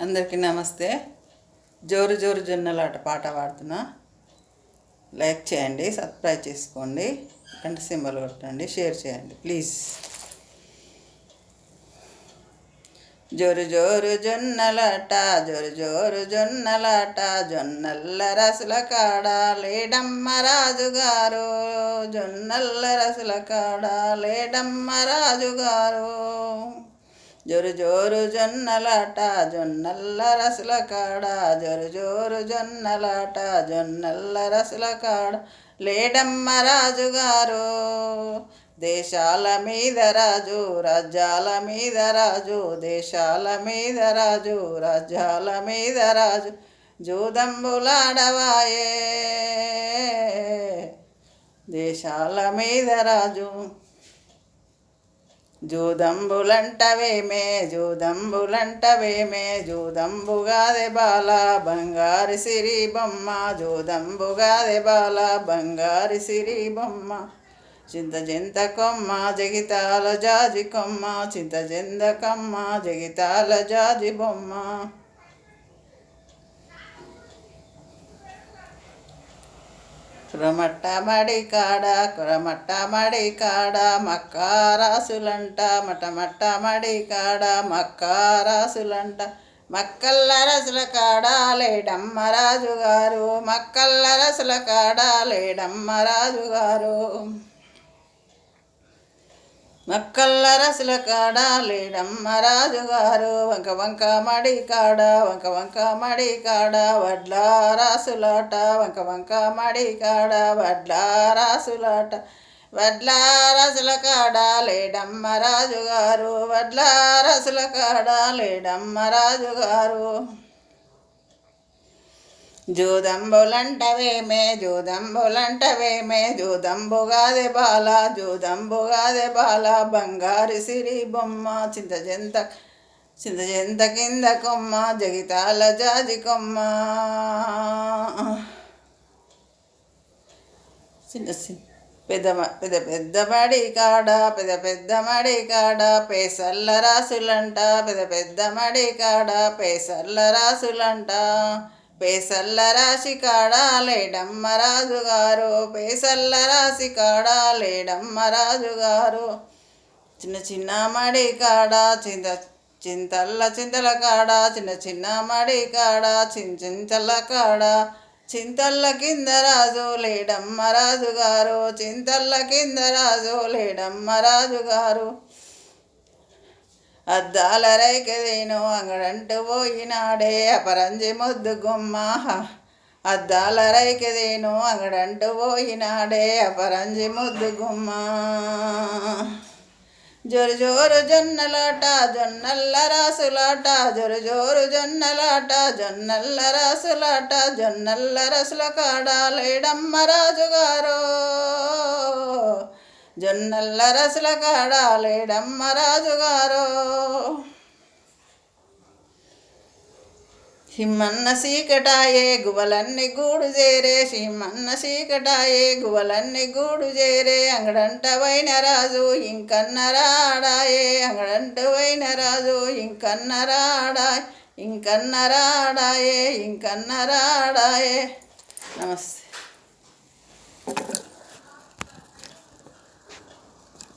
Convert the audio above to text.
అందరికీ నమస్తే. జోరు జోరు జొన్నలాట పాట పాడుతున్నా. లైక్ చేయండి, సబ్స్క్రైబ్ చేసుకోండి, గంట సింబల్ కొట్టండి, షేర్ చేయండి ప్లీజ్. జోరు జోరు జొన్నలాట, జోరు జోరు జొన్నలాట, జొన్నల్ల రసుల కాడ లేడమ్మ రాజుగారు, జొన్నల్ల రసుల కాడ లేడమ్మ రాజుగారు. జోరు జోరు జొన్నలాట, జొన్నల్ల రసుల కాడ, జోరు జోరు జొన్నలాట, జొన్నల్ల రసుల కాడ లేడమ్మ రాజుగారు. దేశాల మీద రాజు, రాజ్యాల మీద రాజు, దేశాల మీద రాజు, రాజ్యాల మీద రాజు, జూదంబులాడవాయే దేశాల మీద రాజు. జూదంబులంటవేమే, జూదంబులంటవేమే, జూదంబుగాదే బాల బంగారు సిరి బొమ్మ, జూదంబుగాదే బాల బంగారు సిరి బొమ్మ. చింత చింత కొమ్మ జగితాల జాజి కొమ్మ, చింత చింత కొమ్మ జగితాల జాజి బొమ్మ. కురమట్ట మడి కాడ, కురమట్ట మడి కాడ, మక్క రాసులంట, మటమట్ట మడి కాడ, మక్క రాసులంట, మక్కల్ల రసుల కాడ లేడమ్మ రాజుగారు, మక్కల్ల రసుల కాడ లేడమ్మ రాజుగారు. మక్కల్ల రసుల కాడ లేడమ్మ రాజుగారు. వంక వంక మడి కాడ, వంక వంక మడి కాడ, వడ్ల రాసులాట, వంక వంక మడి కాడ, వడ్ల రాసులాట, వడ్ల రసుల కాడ లేడమ్మ రాజుగారు, వడ్ల రసుల కాడ లేడమ్మ రాజుగారు. జూదంబులంటవేమే, జూదంబులంటవేమే, జూదంబుగాదే బాల, జూదంబుగాదే బాల బంగారు సిరి బొమ్మ. చింత చింత చింత చింత కింద కొమ్మ జగితాల జాజి కొమ్మ. చిన్న పెద్ద పెద్ద పెద్ద మడి కాడ, పెద్ద పెద్ద మడి కాడ, పేసల్ల రాసులంట, పెద్ద పెద్ద మడి కాడ, పేసల్ల రాసులంట, పేసల్ల రాశి కాడ లేడమ్మ రాజుగారు, పేసల్ల రాశి కాడ లేడమ్మ రాజుగారు. చిన్న చిన్న మడి కాడ, చింతల్ల చింతల కాడ, చిన్న చిన్న మడి కాడ, చింతల కాడ, చింతల్ల కింద రాజు లేడమ్మ రాజుగారు, చింతల్ల కింద రాజు లేడమ్మ రాజుగారు. అద్దాల రైకెదేను అంగడంటూ పోయినాడే అపరంజి ముద్దు గుమ్మ, అద్దాల రైకెదేను అంగడంటూ పోయినాడే అపరంజి ముద్దు గుమ్మ. జోరు జోరు జొన్నలాట, జొన్నల్ల రాసులాట, జోరు జోరు జొన్నలాట, జొన్నల్ల రాసులాట, జొన్నల్ల రసుల కాడ లేడమ్మ రాజుగారు, జొన్నల్ల రసుల కాడ లేడమ్మ రాజుగారు. హిమ్మన్న సీకటాయే గువలన్నీ గూడు చేరే, హిమ్మన్న సీకటాయే గువలన్నీ గూడు చేరే, అంగడంట వైన రాజు ఇంకన్న రాడాయే, అంగడంట వైన రాజు ఇంకన్న రాడాయ్, ఇంకన్న రాడాయే, ఇంకన్న రాడాయే. నమస్తే.